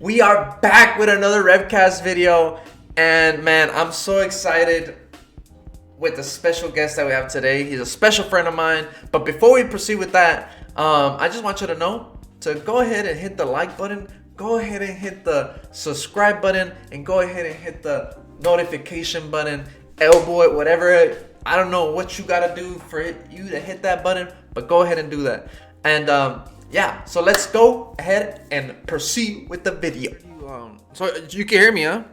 We are back with another Revcast video, and man, I'm so excited with the special guest that we have today. He's a special friend of mine. But before we proceed with that, I just want you to know to go ahead and hit the like button, go ahead and hit the subscribe button, and go ahead and hit the notification button, elbow it, whatever. I don't know what you gotta do for you to hit that button, but go ahead and do that. And yeah, so let's go ahead and proceed with the video. So you can hear me, huh?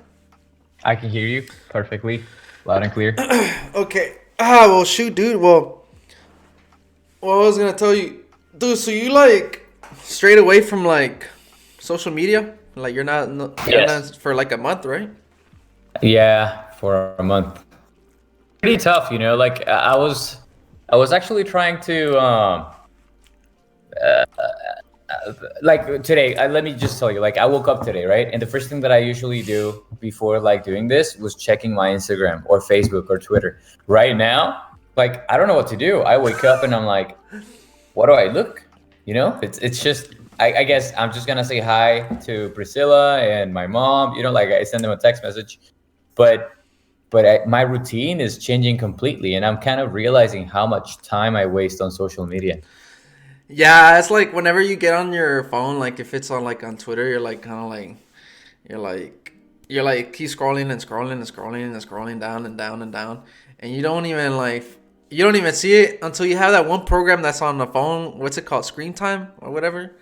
I can hear you perfectly, loud and clear. Okay. Well, shoot, dude. Well, I was gonna tell you, dude. So you like straight away from like social media? Like you're not for like a month, right? Yeah, for a month. Pretty tough, you know. Like I was actually trying to like today. Let me just tell you. Like I woke up today, right? And the first thing that I usually do before like doing this was checking my Instagram or Facebook or Twitter. Right now, like I don't know what to do. I wake up and I'm like, what do I look? You know, it's just. I guess I'm just gonna say hi to Priscilla and my mom. You know, like I send them a text message, but my routine is changing completely, and I'm kind of realizing how much time I waste on social media. Yeah, it's like whenever you get on your phone, like if it's on like on Twitter, you're like kind of like you're like keep scrolling and scrolling and scrolling and scrolling down and down and down, and you don't even see it until you have that one program that's on the phone. What's it called? Screen time or whatever.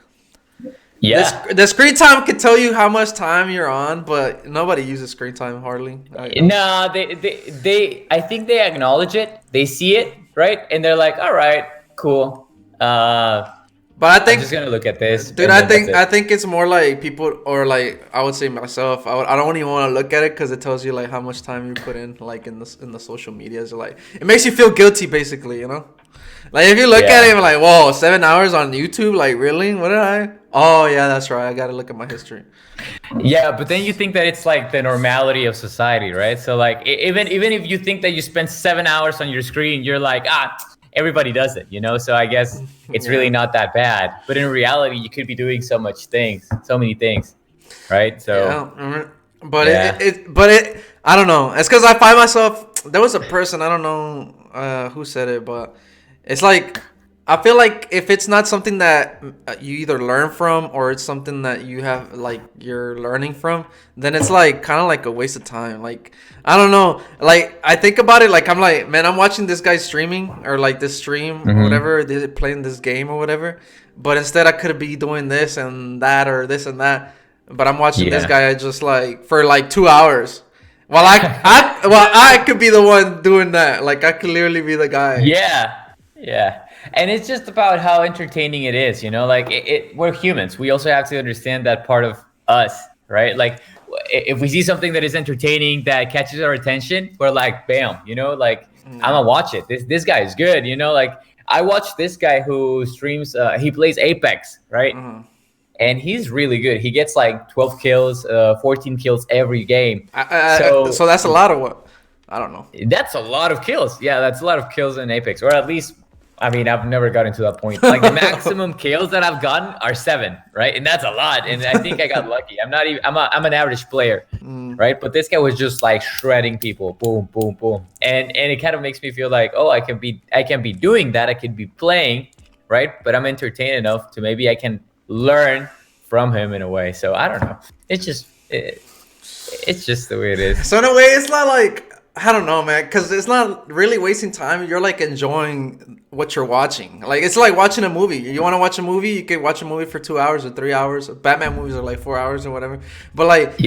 Yeah. The screen time can tell you how much time you're on, but nobody uses screen time hardly. No, they I think they acknowledge it. They see it, right? And they're like, all right, cool. But I think I'm just gonna look at this, dude. I think it's more like people, or like I would say myself. I don't even want to look at it because it tells you like how much time you put in, like in the social medias. Like it makes you feel guilty, basically. You know, like if you look at it, you're like, whoa, 7 hours on YouTube. Like really? What did I? Oh yeah, that's right. I gotta look at my history. Yeah, but then you think that it's like the normality of society, right? So like even if you think that you spend 7 hours on your screen, you're like, everybody does it, you know? So I guess it's really not that bad. But in reality, you could be doing so many things, right? So yeah, but it I don't know. It's because I find myself. There was a person, I don't know who said it, but it's like I feel like if it's not something that you either learn from or it's something that you have like you're learning from, then it's like kind of like a waste of time. Like I don't know. Like I think about it, like I'm like, man, I'm watching this guy streaming or like this stream or whatever, they're playing this game or whatever. But instead I could be doing this and that or this and that. But I'm watching this guy just like for like 2 hours. While I could be the one doing that. Like I could literally be the guy. Yeah. And it's just about how entertaining it is, you know, like we're humans. We also have to understand that part of us, right? Like if we see something that is entertaining, that catches our attention, we're like, bam, you know, like I'm gonna watch it. This guy is good, you know, like I watched this guy who streams, he plays Apex, right? And he's really good. He gets like 12 kills, 14 kills every game. So that's a lot of what? I don't know. That's a lot of kills. Yeah, that's a lot of kills in Apex, or at least, I mean, I've never gotten to that point. Like the maximum kills that I've gotten are 7, right? And that's a lot. And I think I got lucky. I'm an average player, right? But this guy was just like shredding people, boom, boom, boom. And it kind of makes me feel like, oh, I can be doing that. I can be playing, right? But I'm entertained enough to maybe I can learn from him in a way. So I don't know. It's just the way it is. So in a way, it's not like, I don't know, man, because it's not really wasting time. You're like enjoying what you're watching. Like it's like watching a movie. You want to watch a movie, you can watch a movie for 2 hours or 3 hours. Batman movies are like 4 hours or whatever. But like,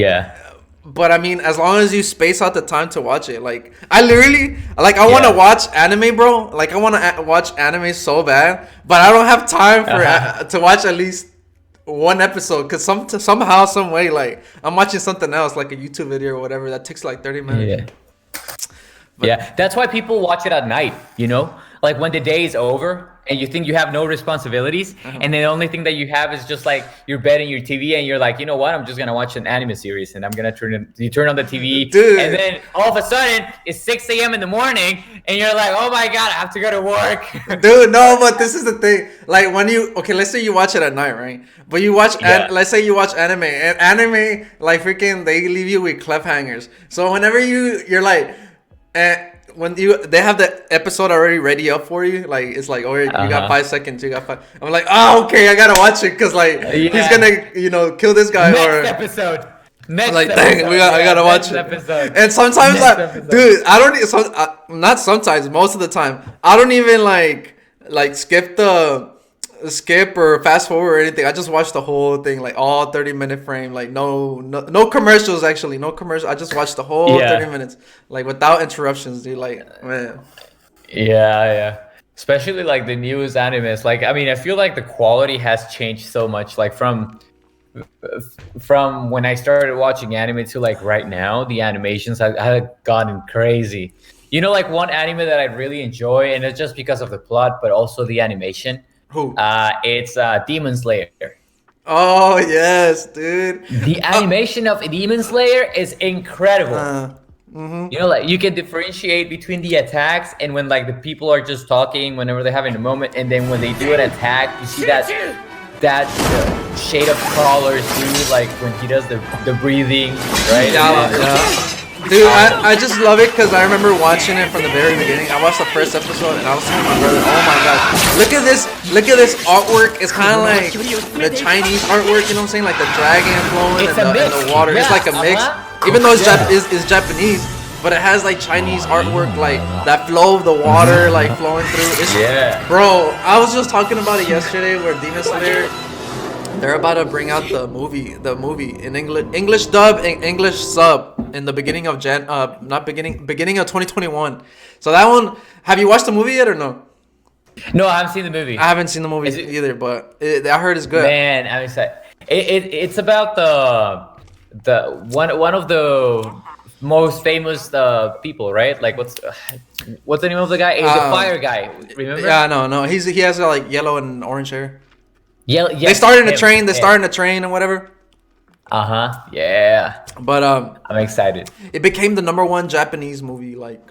but I mean, as long as you space out the time to watch it, like I literally, like I want to watch anime, bro. Like I want to watch anime so bad, but I don't have time for to watch at least one episode because somehow, some way, like I'm watching something else, like a YouTube video or whatever that takes like 30 minutes. But, that's why people watch it at night, you know, like when the day is over and you think you have no responsibilities, and then the only thing that you have is just like your bed and your TV, and you're like, you know what? I'm just gonna watch an anime series, and I'm gonna you turn on the TV, Dude. And then all of a sudden it's 6 a.m. in the morning, and you're like, oh my god, I have to go to work. Dude, no, but this is the thing. Like when let's say you watch it at night, right? But you watch, let's say you watch anime, and anime, like freaking, they leave you with cliffhangers. So whenever you're like, when they have the episode already ready up for you, like it's like, oh, you got 5 seconds, you got 5. I'm like, oh, okay, I gotta watch it because like he's gonna kill this guy Next episode. Next like, dang, I gotta watch it. Episode. And sometimes, dude, I don't. Not sometimes, most of the time, I don't even like skip or fast forward or anything. I just watch the whole thing, like all 30-minute frame, like no commercials. Actually, no commercial. I just watch the whole 30 minutes, like without interruptions, dude. Like, man. Yeah. Especially like the newest animes. Like, I mean, I feel like the quality has changed so much. Like from when I started watching anime to like right now, the animations have gotten crazy. You know, like one anime that I really enjoy, and it's just because of the plot, but also the animation. Who? It's Demon Slayer. Oh yes, dude. The animation of Demon Slayer is incredible. You know, like you can differentiate between the attacks and when like the people are just talking whenever they're having a moment, and then when they do an attack, you see that shade of colors, dude. Like when he does the breathing, right? Yeah. Dude, I just love it because I remember watching it from the very beginning. I watched the first episode and I was telling my brother, oh my god, look at this artwork. It's kind of like the Chinese artwork, you know what I'm saying? Like the dragon flowing and the water. It's like a mix. Even though it's Japanese, but it has like Chinese artwork, like that flow of the water like flowing through. Bro, I was just talking about it yesterday where Demon Slayer, they're about to bring out the movie in English dub and English sub in the beginning of beginning of 2021. So that one, have you watched the movie yet or no? No, I haven't seen the movie. I haven't seen the movie either, but I heard it's good. Man, I'm excited. It's about the one of the most famous people, right? Like what's the name of the guy? The fire guy. Remember? Yeah, no. He has like yellow and orange hair. Yeah. They started in a train. They started in a train and whatever. Yeah. But I'm excited. It became the #1 Japanese movie like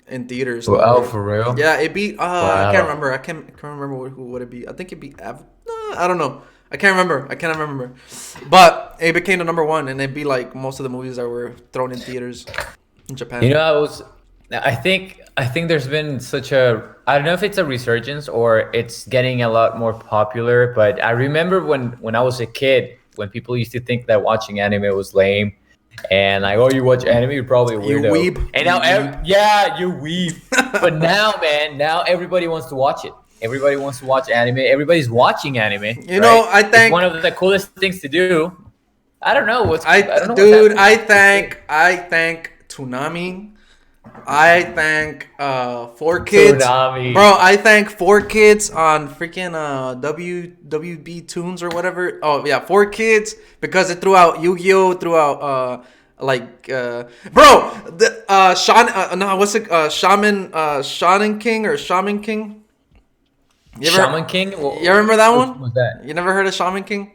in theaters. Oh, for real? Yeah, it beat. I can't remember. I can't remember who would it be. I think it beat. I don't know. I can't remember. But it became the #1, and it beat like most of the movies that were thrown in theaters in Japan. You know, I think there's been such a, I don't know if it's a resurgence or it's getting a lot more popular, but I remember when I was a kid, when people used to think that watching anime was lame, and like, oh, you watch anime, you're probably a weirdo. You weeb. And now, you weeb. But now, man, everybody wants to watch it. Everybody wants to watch anime. Everybody's watching anime. You know, I think it's one of the coolest things to do. I don't know what's. I thank Toonami. I thank 4Kids, Toonami. Bro. I thank 4Kids on freaking WB Tunes or whatever. Oh yeah, 4Kids, because it threw out Yu-Gi-Oh, threw out Shaman King or Shaman King. Shaman King. You remember that one? What was that? You never heard of Shaman King?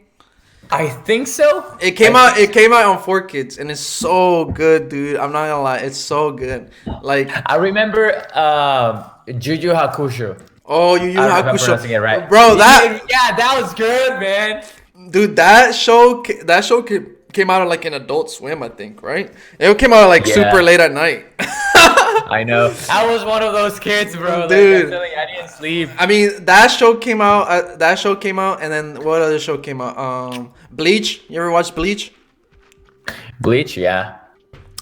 I think so. It came out on 4Kids, and it's so good, dude. I'm not gonna lie, it's so good. Like I remember Juju Hakusho. Oh, Yu Yu Hakusho. I'm pronouncing it right. Bro, that was good, man. Dude, that show came out like in Adult Swim, I think, right? It came out like super late at night. I know. I was one of those kids, bro. Dude, like, I didn't sleep. I mean, that show came out, and then what other show came out? Bleach. You ever watch Bleach? Bleach, yeah.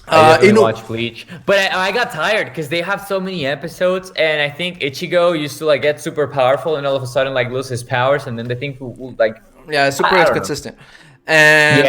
I didn't watch Bleach, but I got tired because they have so many episodes, and I think Ichigo used to like get super powerful, and all of a sudden like lose his powers, and then they think like super inconsistent. And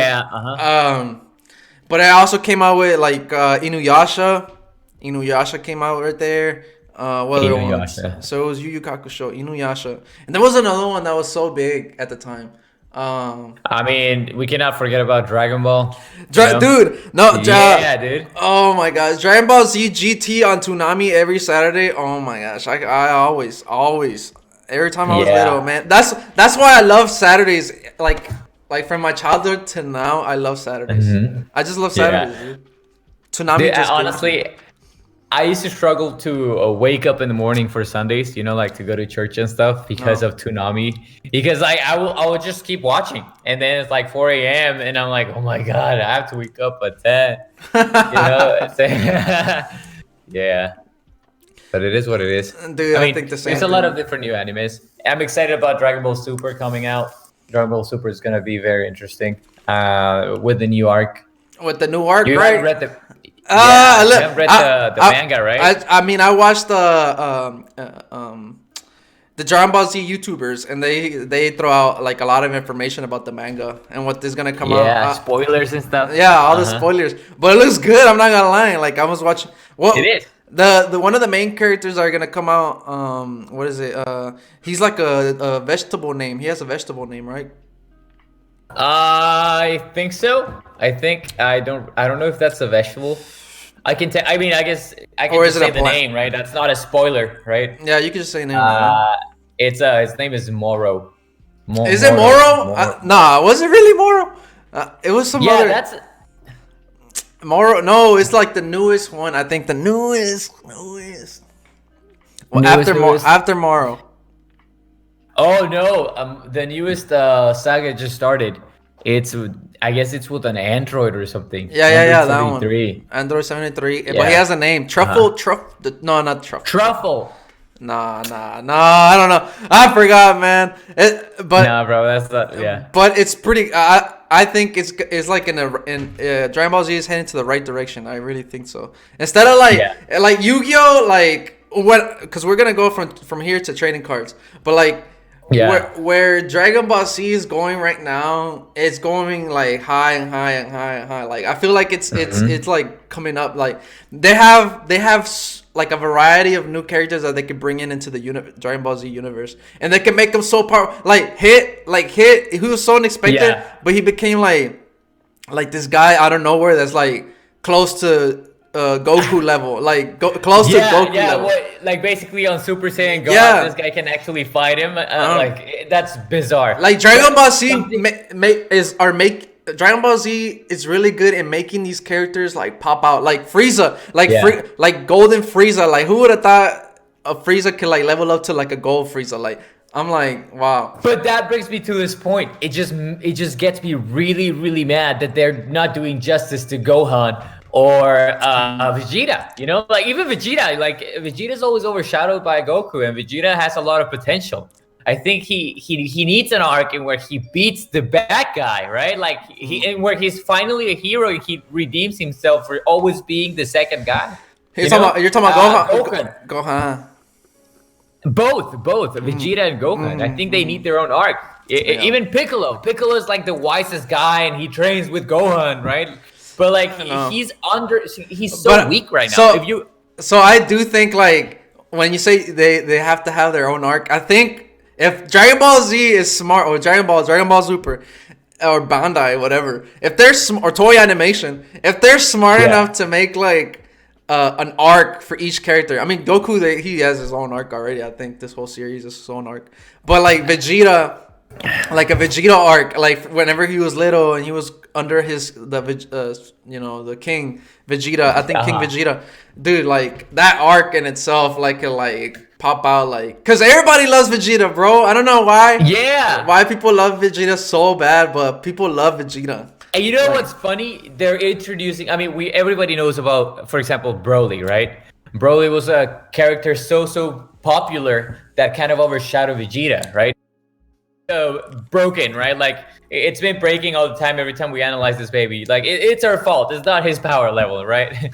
but I also came out with like Inuyasha. Inuyasha came out right there. What other ones? So it was Yu Yu Hakusho, Inuyasha, and there was another one that was so big at the time. I mean, we cannot forget about Dragon Ball. Dude, no, yeah, dude. Oh my gosh, Dragon Ball Z GT on Toonami every Saturday. Oh my gosh, I always, Every time I was little, man. That's why I love Saturdays. Like from my childhood to now, I love Saturdays. I just love Saturdays, dude. Toonami Dude, just honestly, I used to struggle to wake up in the morning for Sundays, you know, like to go to church and stuff because of Toonami. Because like I will just keep watching, and then it's like 4 a.m. and I'm like, oh my god, I have to wake up at 10. You know, yeah. But it is what it is. Dude, I think the same. There's a lot of different new animes. I'm excited about Dragon Ball Super coming out. Dragon Ball Super is gonna be very interesting. With the new arc. With the new arc, you right? haven't read the. You haven't read the manga, right? I mean, I watched the Dragon Ball Z YouTubers, and they throw out like a lot of information about the manga and what is gonna come out. Yeah, spoilers and stuff. Yeah, all the spoilers. But it looks good. I'm not gonna lie. Like I was watching. Well, it is. The one of the main characters are gonna come out. What is it? He's like a vegetable name. He has a vegetable name, right? I think so. I don't know if that's a vegetable. I can tell. I mean, I guess I can just say the name, right? That's not a spoiler, right? Yeah, you can just say name. His name is Moro. Is it Moro? Nah, was it really Moro? It was some other. Yeah, that's Moro. No, it's like the newest one. I think the newest. Well, after Moro. Oh no! The newest saga just started. I guess it's with an android or something. Yeah, that one. Android 73. Yeah. But he has a name. Truffle. No, not Truffle. Truffle. Nah. I don't know. I forgot, man. Nah, bro, that's not. Yeah. But it's pretty. I think it's like in Dragon Ball Z is heading to the right direction. I really think so. Instead of like Yu-Gi-Oh, like what? Because we're gonna go from here to trading cards, but like. Yeah. Where Dragon Ball Z is going right now, it's going like high and high and high and high. Like I feel like it's like coming up. Like they have like a variety of new characters that they can bring into the Dragon Ball Z universe, and they can make them so powerful. Like hit. He was so unexpected, but he became like this guy out of nowhere that's like close to. Goku level, like close to Goku level. Like basically on Super Saiyan God, this guy can actually fight him. Like that's bizarre. Like Dragon Ball Z Dragon Ball Z is really good in making these characters like pop out, like Frieza, like Golden Frieza. Like who would have thought a Frieza could like level up to like a gold Frieza? Like I'm like, wow. But that brings me to this point. It just gets me really, really mad that they're not doing justice to Gohan. Or Vegeta, you know, like even Vegeta's always overshadowed by Goku, and Vegeta has a lot of potential. I think he needs an arc in where he beats the bad guy, right? Like where he's finally a hero. He redeems himself for always being the second guy. You're talking about Gohan. Both Vegeta and Gohan. I think they need their own arc. Even Piccolo. Piccolo's like the wisest guy, and he trains with Gohan, right? But like he's so weak right now. So I do think like when you say they have to have their own arc, I think if Dragon Ball Z is smart, or Dragon Ball Super, or Bandai, whatever, if they're or Toei Animation, if they're smart enough to make like an arc for each character. I mean Goku, he has his own arc already. I think this whole series is his own arc. But like Vegeta. Like a Vegeta arc, like whenever he was little and he was under the king Vegeta, I think King Vegeta, dude, like that arc in itself, like could like pop out, like, cause everybody loves Vegeta, bro. I don't know why. Yeah. Why people love Vegeta so bad, but people love Vegeta. And you know what's funny? They're introducing. I mean, everybody knows about, for example, Broly, right? Broly was a character so popular that kind of overshadowed Vegeta, right? Broken, right? Like it's been breaking all the time. Every time we analyze this baby, like it's our fault. It's not his power level, right?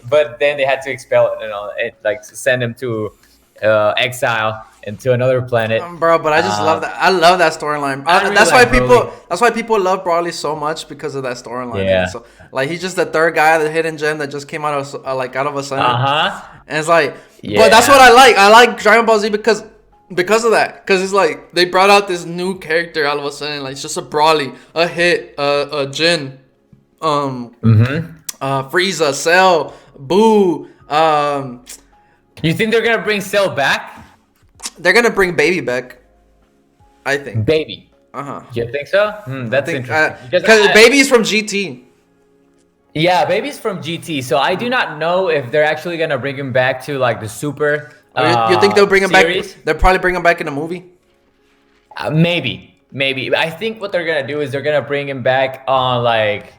But then they had to expel it and all, like send him to exile into another planet. Bro, but I just love that. I love that storyline. That's why people love Broly so much, because of that storyline. Yeah. So like he's just the third guy, the hidden gem that just came out of a sudden. And it's like, but that's what I like. I like Dragon Ball Z because of that, because it's like they brought out this new character all of a sudden, like it's just a Broly, a Hit, a Jin, Frieza, Cell, Boo. You think they're gonna bring Cell back? They're gonna bring Baby back. I think. Baby. Uh-huh. You think so? That's interesting. Because Baby's from GT. Yeah, Baby's from GT. So I do not know if they're actually gonna bring him back to like the Super. You think they'll bring him series? back? They'll probably bring him back in a movie. Maybe. I think what they're gonna do is they're gonna bring him back on like,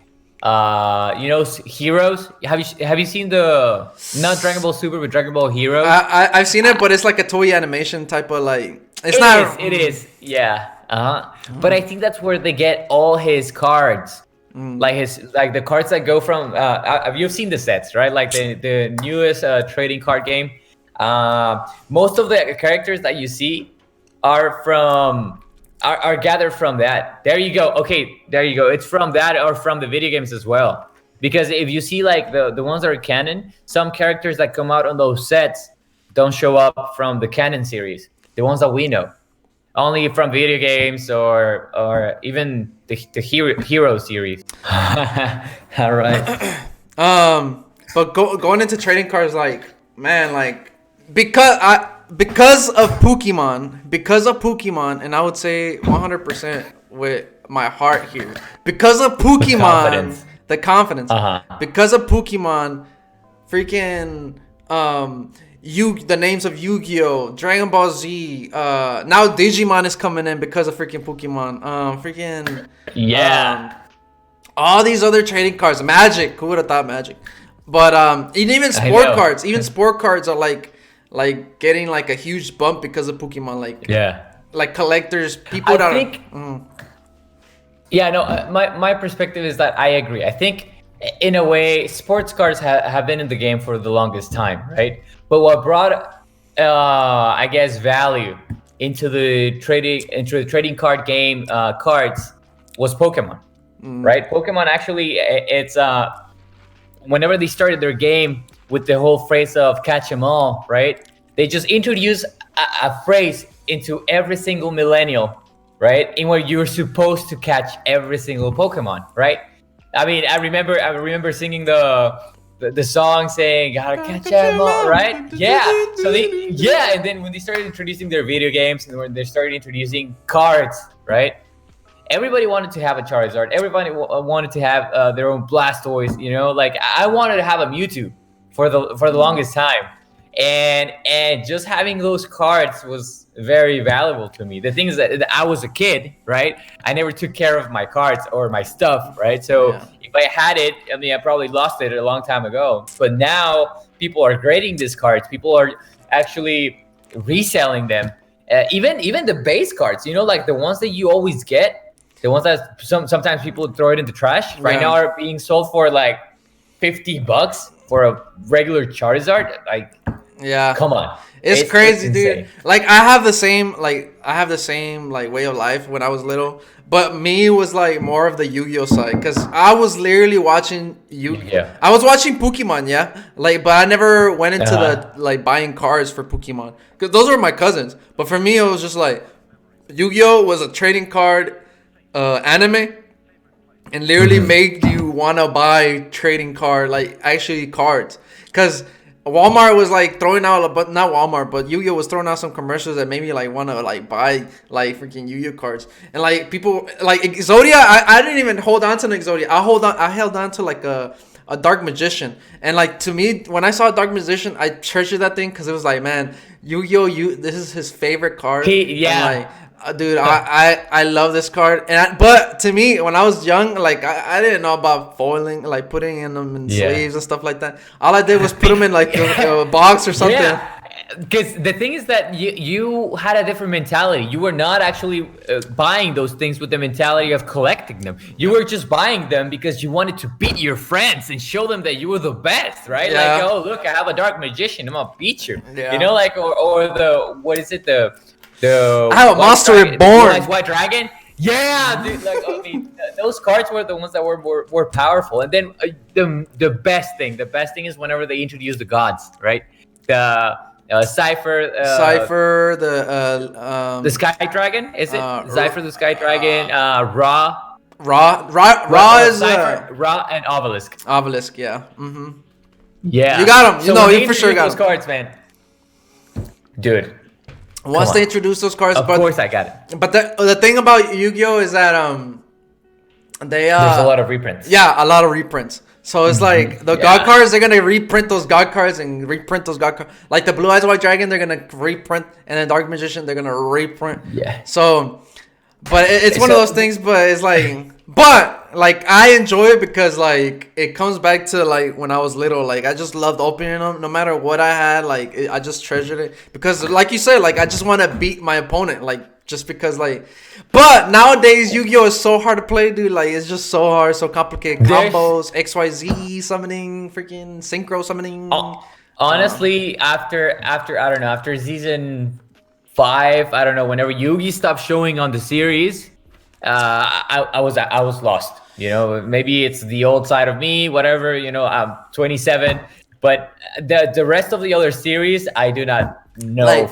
Heroes. Have you seen the not Dragon Ball Super but Dragon Ball Heroes? I've seen it, but it's like a toy animation type of like. It is. Yeah. But I think that's where they get all his cards. Like the cards that go from you've seen the sets, right? Like the newest trading card game. Most of the characters that you see are gathered from that. There you go. Okay, there you go. It's from that or from the video games as well. Because if you see like the ones that are canon, some characters that come out on those sets don't show up from the canon series. The ones that we know. Only from video games or even the hero series. All right. But going into trading cards, like, man, like, because of Pokemon, and I would say 100% with my heart here, because of Pokemon, the confidence. Because of Pokemon, freaking the names of Yu-Gi-Oh, Dragon Ball Z, now Digimon is coming in because of freaking Pokemon. All these other trading cards, Magic. Who would have thought Magic? But even sport cards are like getting like a huge bump because of Pokemon. Like collectors, people my perspective is that I agree. I think in a way, sports cards have been in the game for the longest time, right? But what brought, I guess, value into the trading card game cards was Pokemon, right? Pokemon actually, it's whenever they started their game with the whole phrase of catch 'em all, right? They just introduced a phrase into every single millennial, right? In where you're supposed to catch every single Pokemon, right? I mean, I remember singing the song saying "Gotta catch 'em all," right? Yeah. So and then when they started introducing their video games and when they started introducing cards, right? Everybody wanted to have a Charizard. Everybody wanted to have their own Blastoise. You know, like I wanted to have a Mewtwo for the longest time, and just having those cards was very valuable to me. The thing is that I was a kid, right? I never took care of my cards or my stuff, right? So if I had it, I mean, I probably lost it a long time ago. But now people are grading these cards. People are actually reselling them. Even the base cards, you know, like the ones that you always get, the ones that sometimes people throw it in the trash. Right now are being sold for like $50 for a regular Charizard. Like, come on. It's crazy, dude. Like I have the same way of life when I was little, but me was like more of the Yu-Gi-Oh side because I was literally watching I was watching Pokemon, but I never went into the like buying cards for Pokemon because those were my cousins. But for me, it was just like Yu-Gi-Oh was a trading card anime, and literally made you wanna buy trading card actually cards because Walmart was like throwing out, but not Walmart, but Yu-Gi-Oh was throwing out some commercials that made me like want to like buy like freaking Yu-Gi-Oh cards. And like people like Exodia, I didn't even hold on to an Exodia. I held on to like a Dark Magician. And like to me, when I saw a Dark Magician, I treasured that thing because it was like, man, Yu-Gi-Oh, this is his favorite card. Dude, I love this card, but to me, when I was young, like I didn't know about foiling, like putting in them in sleeves and stuff like that. All I did was put them in like a box or something. Yeah, because the thing is that you had a different mentality. You were not actually buying those things with the mentality of collecting them. You were just buying them because you wanted to beat your friends and show them that you were the best, right? Yeah. Like, oh look, I have a Dark Magician, I'm gonna beat you. Yeah. You know, like or the what is it I have a Monster Reborn. White Dragon? Yeah, dude. Like, I mean, those cards were the ones that were powerful. And then the best thing is whenever they introduce the gods, right? The Cypher, the Sky Dragon, is it? Cypher the Sky Dragon, Ra is Ra and Obelisk. Yeah. Yeah. You got them. So you for sure got those cards, man. Dude. Once they introduce those cards, of course I got it. But the thing about Yu-Gi-Oh is that there's a lot of reprints. Yeah, a lot of reprints. So it's like the God cards, they're gonna reprint those God cards and reprint those God cards. Like the Blue Eyes White Dragon, they're gonna reprint, and then Dark Magician, they're gonna reprint. Yeah. So, but it's one of those things. But it's like, but like I enjoy it because like it comes back to like when I was little. Like I just loved opening them, no matter what I had. Like I just treasured it because, like you said, like I just want to beat my opponent. Like. Just because, like, but nowadays Yu-Gi-Oh is so hard to play, dude. Like, it's just so hard, so complicated. Combos, XYZ summoning, freaking synchro summoning. Honestly, after I don't know, after season 5, I don't know, whenever Yu-Gi stopped showing on the series, I was lost. You know, maybe it's the old side of me, whatever. You know, I'm 27, but the rest of the other series, I do not know.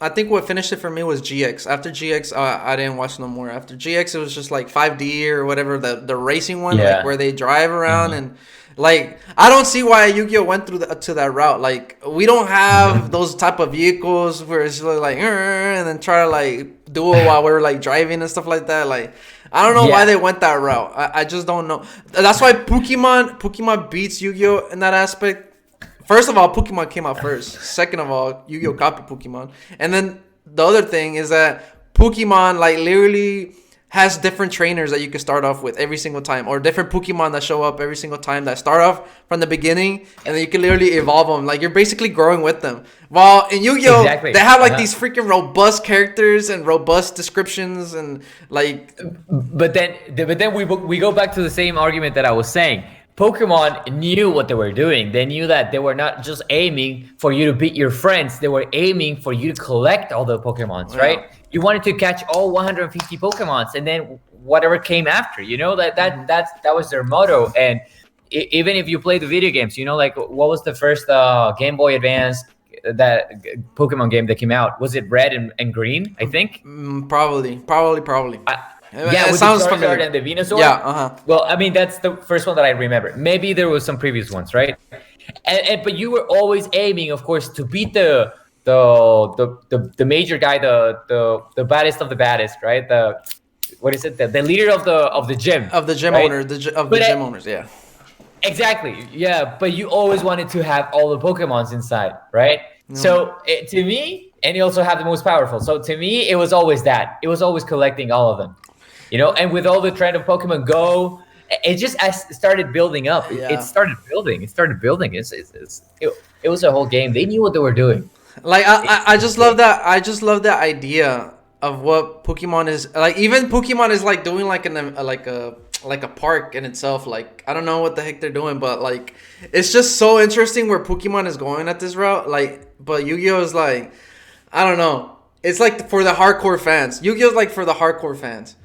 I think what finished it for me was GX. After GX, I didn't watch no more. After GX, it was just like 5D or whatever, the racing one, like where they drive around and like I don't see why Yu-Gi-Oh went through to that route. Like we don't have those type of vehicles where it's like and then try to like do it while we're like driving and stuff like that. Like I don't know why they went that route. I just don't know. That's why Pokemon beats Yu-Gi-Oh in that aspect. First of all, Pokemon came out first. Second of all, Yu-Gi-Oh copied Pokemon. And then the other thing is that Pokemon like literally has different trainers that you can start off with every single time, or different Pokemon that show up every single time that start off from the beginning, and then you can literally evolve them. Like you're basically growing with them. While in Yu-Gi-Oh, they have like these freaking robust characters and robust descriptions and like. But then we go back to the same argument that I was saying. Pokemon knew what they were doing. They knew that they were not just aiming for you to beat your friends. They were aiming for you to collect all the Pokemons, right? You wanted to catch all 150 Pokemons, and then whatever came after. You know that was their motto. And even if you play the video games, you know, like what was the first Game Boy Advance that Pokemon game that came out? Was it Red and Green? I think. Probably. It sounds familiar. And the Venusaur. Yeah. Well, I mean, that's the first one that I remember. Maybe there was some previous ones, right? But you were always aiming, of course, to beat the major guy, the baddest of the baddest, right? The leader of the gym. Of the gym owner, the gym owners, yeah. Exactly, yeah. But you always wanted to have all the Pokemons inside, right? So to me, and you also have the most powerful. So to me, it was always that. It was always collecting all of them. You know, and with all the trend of Pokemon Go, it just started building up. It started building. It was a whole game. They knew what they were doing. Like I just love that. I just love that idea of what Pokemon is. Like even Pokemon is like doing like a park in itself. Like I don't know what the heck they're doing, but like it's just so interesting where Pokemon is going at this route. Like, but Yu-Gi-Oh is like, I don't know. It's like for the hardcore fans. Yu-Gi-Oh is like for the hardcore fans.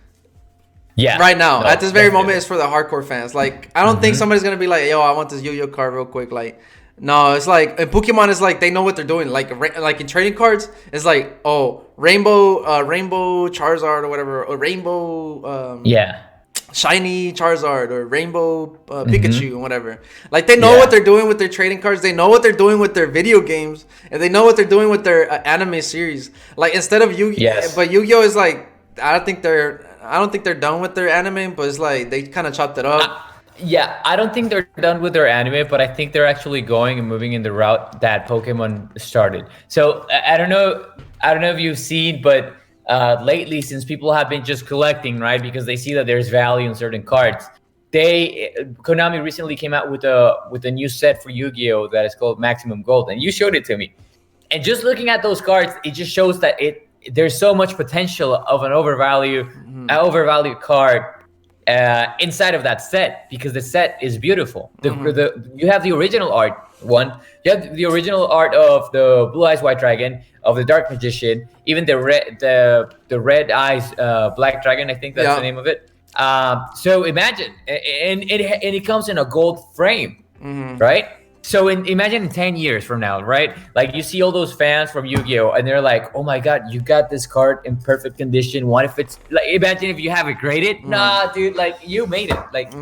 Yeah. Right now, at this very moment, it's for the hardcore fans. Like, I don't think somebody's gonna be like, "Yo, I want this Yu-Gi-Oh card real quick." Like, no, it's like in Pokemon is like they know what they're doing. Like in trading cards, it's like, oh, Rainbow Charizard or whatever, or Rainbow Shiny Charizard or Rainbow Pikachu and whatever. Like they know what they're doing with their trading cards. They know what they're doing with their video games, and they know what they're doing with their anime series. Like instead of Yu-Gi-Oh, but Yu-Gi-Oh is like I don't think they're done with their anime, but it's like they kind of chopped it up. I don't think they're done with their anime, but I think they're actually going and moving in the route that Pokemon started. So I don't know if you've seen, but lately, since people have been just collecting, right, because they see that there's value in certain cards, Konami recently came out with a new set for Yu-Gi-Oh that is called Maximum Gold, and you showed it to me. And just looking at those cards, it just shows that there's so much potential of an overvalued card inside of that set, because the set is beautiful. You have the original art one. You have the original art of the Blue Eyes White Dragon, of the Dark Magician, even the Red Eyes Black Dragon. I think that's the name of it. So imagine, and it comes in a gold frame, right? So imagine in 10 years from now, right? Like you see all those fans from Yu-Gi-Oh! And they're like, oh my God, you got this card in perfect condition. What if it's like, imagine if you have it graded? Nah, dude, like you made it. Like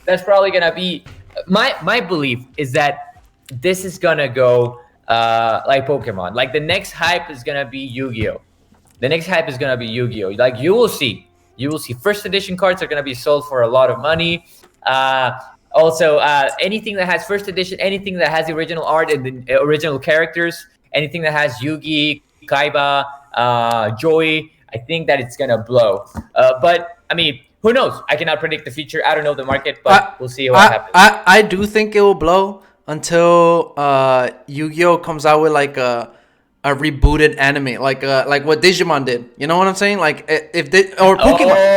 that's probably gonna be, my belief is that this is gonna go like Pokemon. Like the next hype is gonna be Yu-Gi-Oh. The next hype is gonna be Yu-Gi-Oh. Like you will see first edition cards are gonna be sold for a lot of money. Also, anything that has first edition, anything that has the original art and the original characters, anything that has Yugi, Kaiba, Joey, I think that it's gonna blow. But I mean, who knows? I cannot predict the future. I don't know the market, but we'll see what happens. I do think it will blow until Yu-Gi-Oh comes out with like a rebooted anime, like what Digimon did. You know what I'm saying? Like if they or Pokemon.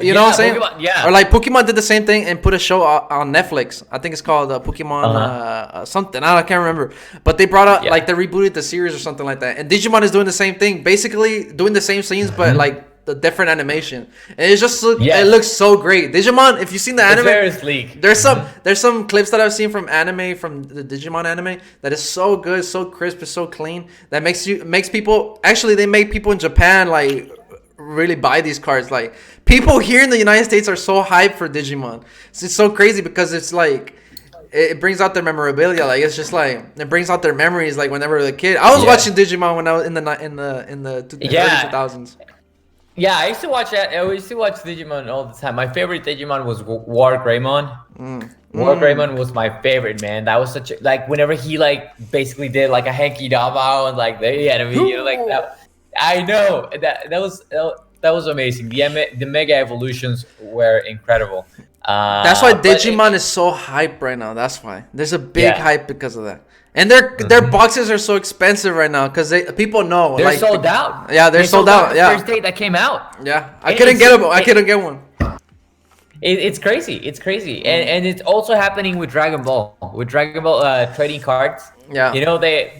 You know what I'm saying? Pokemon, yeah. Or like Pokemon did the same thing and put a show on Netflix. I think it's called Pokemon something. I can't remember. But they brought out like they rebooted the series or something like that. And Digimon is doing the same thing, basically doing the same scenes, but like the different animation, and it just it looks so great. Digimon, if you've seen the anime, there's some clips that I've seen from anime, from the Digimon anime, that is so good, so crisp, it's so clean, that makes people, actually they make people in Japan like really buy these cards. Like people here in the United States are so hyped for Digimon. It's so crazy because it's like it brings out their memorabilia. Like it's just like it brings out their memories. Like whenever I was a kid, I was watching Digimon when I was in the early 2000s. Yeah, I used to watch that. I used to watch Digimon all the time. My favorite Digimon was War Greymon. War Greymon was my favorite, man. That was such a, like whenever he like basically did like a Henki Dama and like the enemy, like that. I know that was amazing. The mega evolutions were incredible. That's why Digimon is so hype right now. That's why there's a big hype because of that. And their boxes are so expensive right now because people know they're like, sold out. Yeah, they're sold out. Yeah, first day that came out. Yeah, I couldn't get them. I couldn't get one. It's crazy. It's crazy, and it's also happening with Dragon Ball. With Dragon Ball trading cards. Yeah, you know the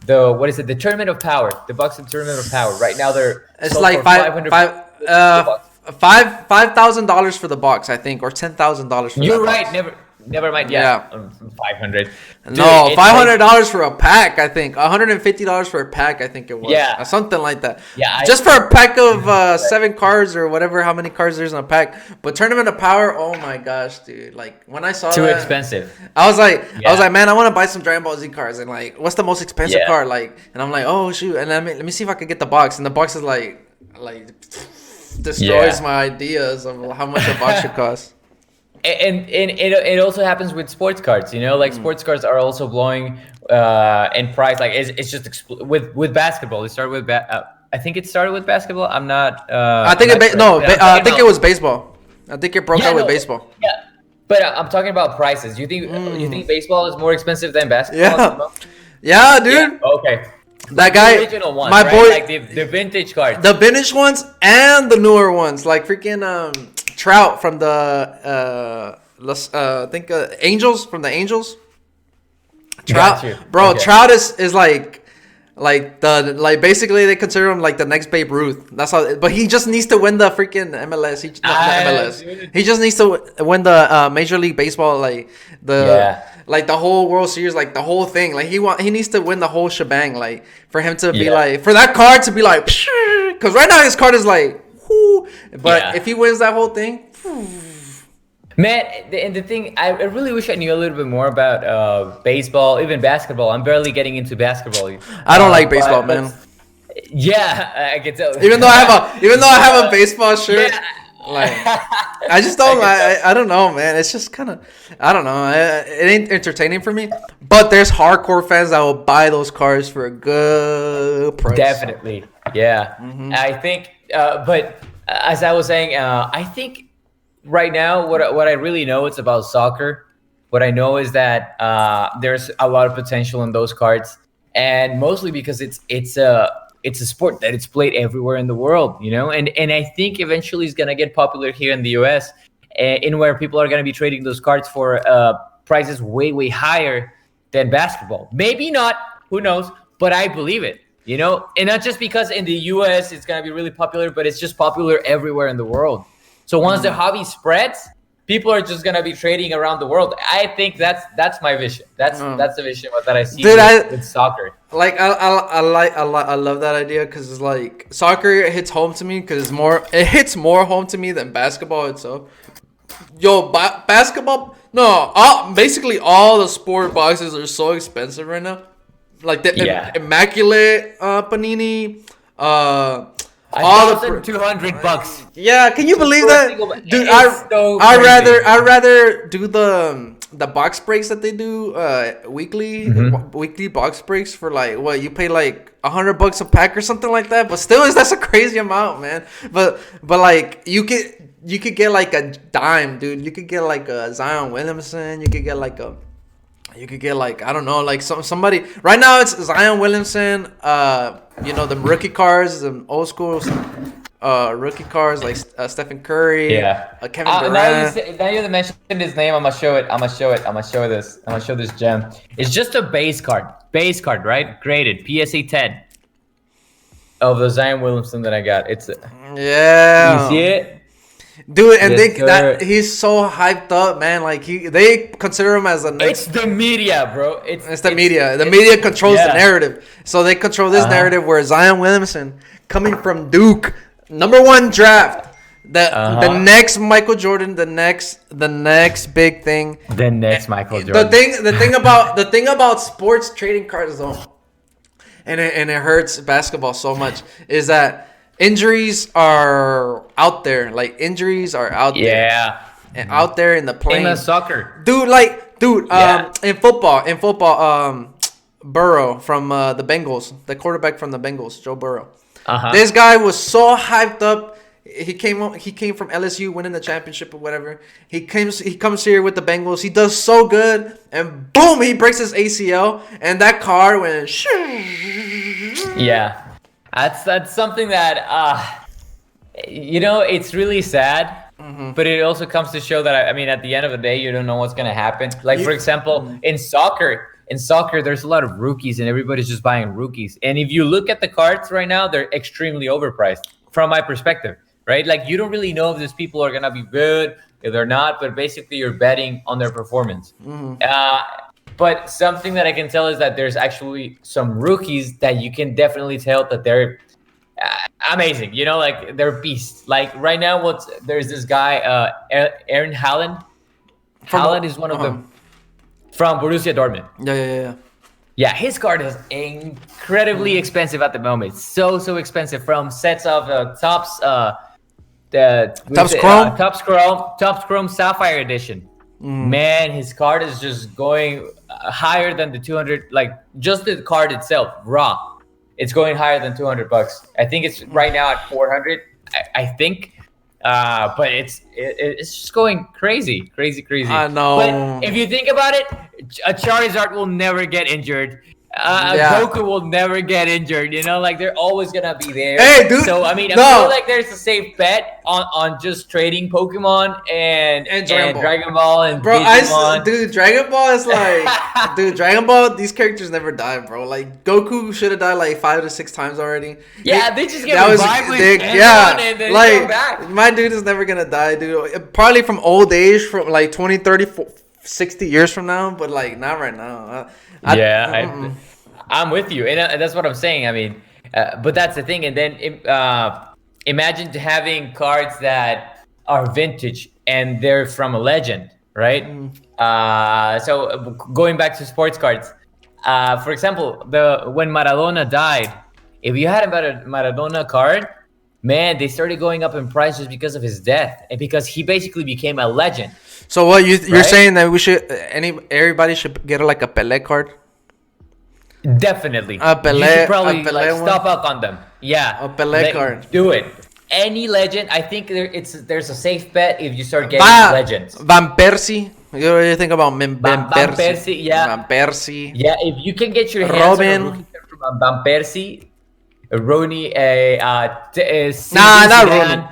what is it? The Tournament of Power. The boxing Tournament of Power. Right now it's like $5,000 for the box, I think, or $10,000 for You're that right. box. Never mind. Yeah. 500. No, $500 for a pack. I think $150 for a pack. I think it was. Yeah, something like that. Yeah, just for a pack of 7 cards or whatever, how many cards there's in a pack. But Tournament of Power, oh my gosh, dude! Like when I saw too that, expensive. I was like, man, I want to buy some Dragon Ball Z cards. And like, what's the most expensive card? Like, and I'm like, oh shoot, and let me see if I can get the box. And the box is like destroys my ideas of how much a box should cost. And it also happens with sports cards, you know, like sports cards are also blowing in price. Like it's just with basketball. It started with I think it started with basketball. I'm not. I think I think it was baseball. I think it broke out with baseball. Yeah, but I'm talking about prices. You think baseball is more expensive than basketball? Yeah, dude. Yeah, okay. That guy, the original ones, my boy, like the vintage cards, the vintage ones and the newer ones, like freaking Trout from the I think Angels from the Angels. Trout, bro. Okay. Trout is like basically they consider him like the next Babe Ruth. That's how. But he just needs to win the freaking MLS. He just needs to win the Major League Baseball, like the whole World Series, like the whole thing. Like he needs to win the whole shebang, like for him to be like, for that card to be like, because right now his card is like. But if he wins that whole thing, man, and the thing, I really wish I knew a little bit more about baseball, even basketball. I'm barely getting into basketball. I don't like baseball, man. Yeah, I can tell. Even though I have a baseball shirt, like I just don't. I don't know, man. It's just kind of, I don't know. It ain't entertaining for me. But there's hardcore fans that will buy those cards for a good price. Definitely, yeah. I think. But as I was saying, I think right now what I really know it's about soccer. What I know is that there's a lot of potential in those cards, and mostly because it's a sport that it's played everywhere in the world, you know. And I think eventually it's gonna get popular here in the US, in where people are gonna be trading those cards for prices way higher than basketball. Maybe not, who knows? But I believe it. You know, and not just because in the US it's gonna be really popular, but it's just popular everywhere in the world. So once the hobby spreads, people are just gonna be trading around the world. I think that's my vision. That's the vision that I see with soccer. Like I love that idea because it's like soccer hits home to me because it hits more home to me than basketball itself. Yo, basketball. No, basically all the sport boxes are so expensive right now. Like the immaculate panini. $1,200. Yeah, can you believe that, dude? I'd rather do the box breaks that they do weekly, weekly box breaks for like what you pay like $100 a pack or something like that. But still, that's a crazy amount, man. But like you could get like a dime, dude. You could get like a Zion Williamson. You could get like I don't know, like somebody right now. It's Zion Williamson. The rookie cards, the old school rookie cards like Stephen Curry. Kevin Durant. Now you mentioned his name. I'm gonna show it. I'm gonna show this gem. It's just a base card, right? Graded PSA 10 of the Zion Williamson that I got. It's yeah. You see it? Dude, and he's so hyped up, man. Like they consider him as It's the media, bro. It's the media. The media controls the narrative, so they control this narrative where Zion Williamson, coming from Duke, #1 draft, the next Michael Jordan, the next big thing, the next Michael Jordan. The thing about sports trading cards though, and it hurts basketball so much is that. Injuries are out there. Like injuries are out there. Yeah. And out there in the plane. In soccer. Dude. In football, Burrow from the Bengals, the quarterback from the Bengals, Joe Burrow. This guy was so hyped up. He came from LSU, winning the championship or whatever. He comes here with the Bengals. He does so good, and boom, he breaks his ACL, and that car went. Yeah. That's something that it's really sad, but it also comes to show that at the end of the day, you don't know what's gonna happen. Like for example, in soccer, there's a lot of rookies, and everybody's just buying rookies. And if you look at the cards right now, they're extremely overpriced from my perspective, right? Like you don't really know if these people are gonna be good, if they're not, but basically you're betting on their performance. But something that I can tell is that there's actually some rookies that you can definitely tell that they're amazing. Like they're beasts. Like right now, there's this guy, Aaron Haaland. Haaland is one of them from Borussia Dortmund. Yeah. Yeah, his card is incredibly expensive at the moment. So expensive. From sets of Topps Chrome Sapphire Edition. Man, his card is just going higher than the 200. Like just the card itself, raw, it's going higher than $200. I think it's right now at 400. I think, but it's just going crazy. I know. But if you think about it, a Charizard will never get injured. Goku will never get injured. Like they're always gonna be there. Hey, dude. So I feel like there's a safe bet on just trading Pokemon and Dragon Ball and Digimon. Dragon Ball is like, Dragon Ball. These characters never die, bro. Like Goku should have died like 5 to 6 times already. Yeah, they just get revived and then like come back. My dude is never gonna die, dude. Probably from old age, from like 20, 30, 60 years from now, but like not right now. I'm with you, and that's what I'm saying. But that's the thing. And then imagine having cards that are vintage and they're from a legend, right? So going back to sports cards, for example, when Maradona died, if you had a Maradona card, man, they started going up in price just because of his death and because he basically became a legend. So what you're saying that everybody should get like a Pelé card? Definitely. A Pelé, you should probably stock up on them. Yeah. A Pelé card. Do it. Any legend, I think there's a safe bet if you start getting legends. Van Persie. What do you think about Van Persie? Yeah. Van Persie. Yeah, if you can get your hands on a rookie from Van Persie, Rooney, not Rooney.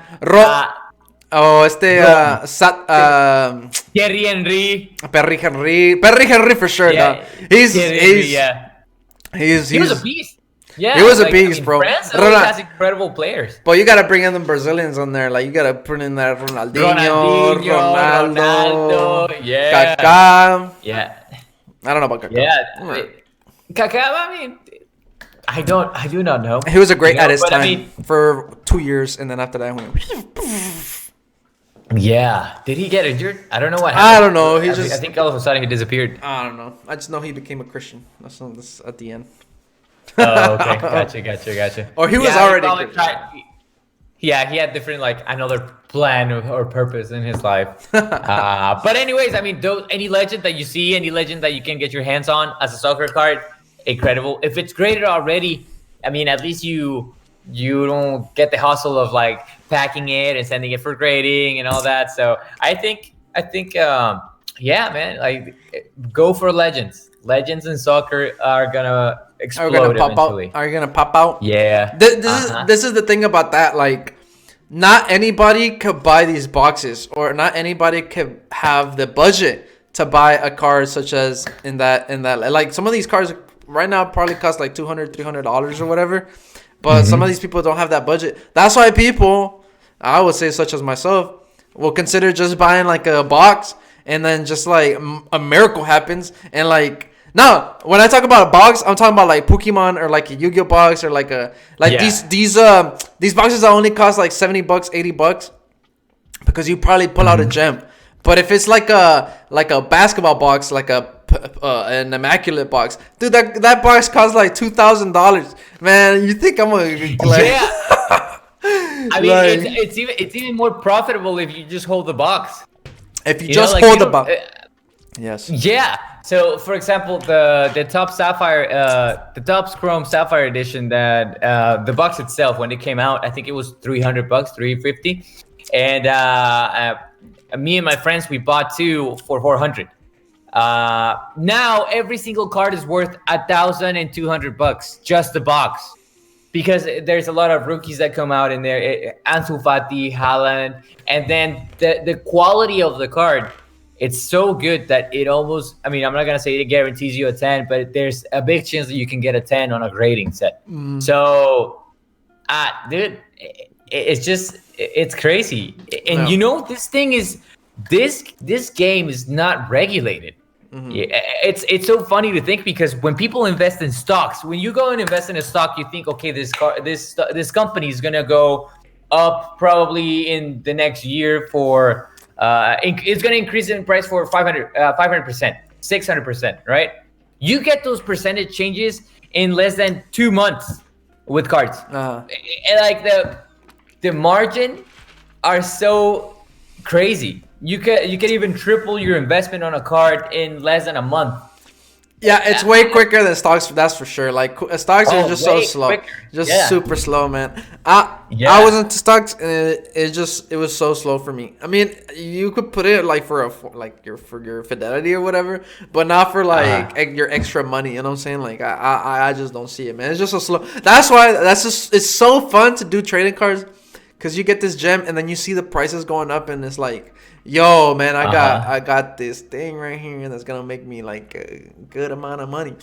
Thierry Henry. Perry Henry for sure. Yeah. He was a beast. Yeah, he was a beast, bro. France always has incredible players. But you gotta bring in the Brazilians on there. Like you gotta put in that Ronaldinho, Ronaldo, Kaká. Yeah, I don't know about Kaká. Yeah, Kaká. I do not know. He was a great at his time for 2 years, and then after that, Yeah. Did he get injured? I don't know what I happened. don't know. I think all of a sudden he disappeared. I don't know. I just know he became a Christian. That's at the end. Oh, okay. Gotcha. Or he was Yeah, already probably Christian. yeah, he had different like another plan or purpose in his life. But anyways, I mean, any legend that you see, any legend that you can get your hands on as a soccer card, incredible. If it's graded already, I mean, at least you don't get the hustle of like packing it and sending it for grading and all that. So I think yeah, man, like go for legends. Legends in soccer are gonna Are we gonna explode pop eventually. out? Are you gonna pop out? Yeah. This is the thing about that. Like, not anybody could buy these boxes, or not anybody could have the budget to buy a card such as in that like some of these cards right now probably cost like $200-$300 or whatever. But some of these people don't have that budget. That's why people, I would say, such as myself, will consider just buying like a box, and then just like a miracle happens, and like. No, when I talk about a box, I'm talking about like Pokemon or like a Yu-Gi-Oh box or like these boxes that only cost like $70, $80 because you probably pull out a gem. But if it's like a basketball box, like an immaculate box, dude, that box costs like $2,000. Man, you think I'm gonna like, Yeah. I mean, like, it's even more profitable if you just hold the box. if you You just know, like, hold you the don't- box. Yes. Yeah. So, for example, the top sapphire, the top chrome sapphire edition, that the box itself, when it came out, I think it was $300, $350, and me and my friends, we bought two for $400. Now every single card is worth $1,200, just the box, because there's a lot of rookies that come out in there, Ansu Fati, Haaland, and then the quality of the card. It's so good that it almost, I mean, I'm not going to say it guarantees you a 10, but there's a big chance that you can get a 10 on a grading set. So, dude, it's crazy. And No. you know, this game is not regulated. Yeah, it's so funny to think, because when people invest in stocks, when you go and invest in a stock, you think, okay, this company is going to go up probably in the next year for... it's going to increase in price for 500%, 600%, right? You get those percentage changes in less than 2 months with cards. And like the margin are so crazy. You can even triple your investment on a card in less than a month. Yeah, it's way quicker than stocks. That's for sure. Like stocks are just so slow, quicker. super slow, man. I was into stocks, and it was so slow for me. I mean, you could put it like for your fidelity or whatever, but not for like your extra money. You know what I'm saying? Like I just don't see it, man. It's just so slow. That's why it's so fun to do trading cards, because you get this gem and then you see the prices going up, and it's like, yo, man, I got this thing right here that's gonna make me like a good amount of money.